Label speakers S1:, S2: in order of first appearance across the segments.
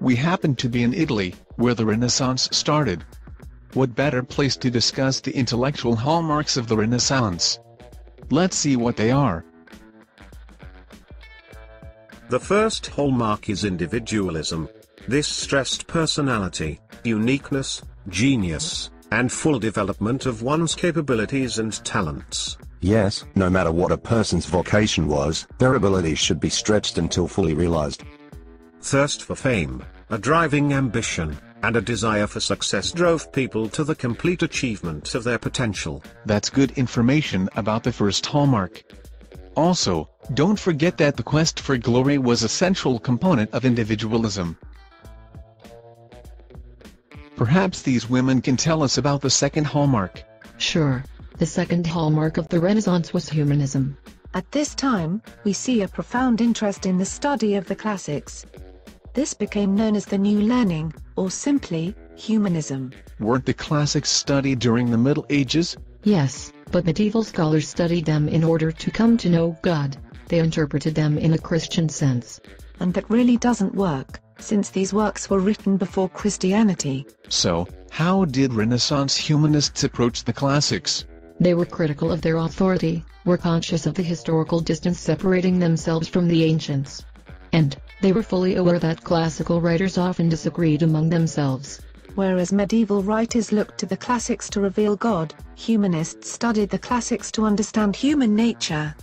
S1: We happen to be in Italy, where the Renaissance started. What better place to discuss the intellectual hallmarks of the Renaissance? Let's see what they are.
S2: The first hallmark is individualism. This stressed personality, uniqueness, genius, and full development of one's capabilities and talents.
S3: Yes, no matter what a person's vocation was, their abilities should be stretched until fully realized.
S2: Thirst for fame, a driving ambition, and a desire for success drove people to the complete achievement of their potential.
S1: That's good information about the first hallmark. Also, don't forget that the quest for glory was a central component of individualism. Perhaps these women can tell us about the second hallmark.
S4: Sure. The second hallmark of the Renaissance was humanism.
S5: At this time, we see a profound interest in the study of the classics. This became known as the New Learning, or simply, humanism.
S1: Weren't the classics studied during the Middle Ages?
S4: Yes, but medieval scholars studied them in order to come to know God. They interpreted them in a Christian sense.
S5: And that really doesn't work, since these works were written before Christianity.
S1: So, how did Renaissance humanists approach the classics?
S4: They were critical of their authority, were conscious of the historical distance separating themselves from the ancients. And, they were fully aware that classical writers often disagreed among themselves.
S5: Whereas medieval writers looked to the classics to reveal God, humanists studied the classics to understand human nature.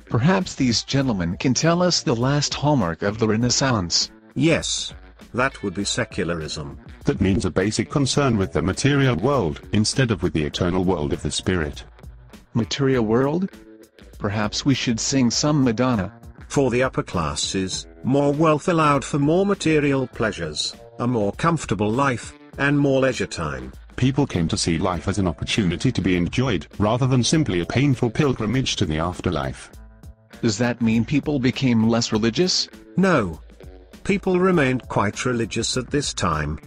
S1: Perhaps these gentlemen can tell us the last hallmark of the Renaissance.
S2: Yes. That would be secularism.
S6: That means a basic concern with the material world, instead of with the eternal world of the spirit.
S1: Material world? Perhaps we should sing some Madonna.
S2: For the upper classes, more wealth allowed for more material pleasures, a more comfortable life, and more leisure time.
S6: People came to see life as an opportunity to be enjoyed, rather than simply a painful pilgrimage to the afterlife.
S1: Does that mean people became less religious?
S2: No. People remained quite religious at this time.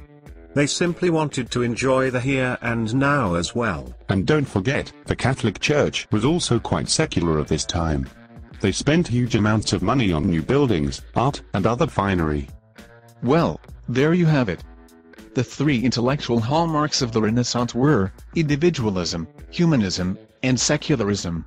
S2: They simply wanted to enjoy the here and now as well.
S6: And don't forget, the Catholic Church was also quite secular at this time. They spent huge amounts of money on new buildings, art, and other finery.
S1: Well, there you have it. The three intellectual hallmarks of the Renaissance were individualism, humanism, and secularism.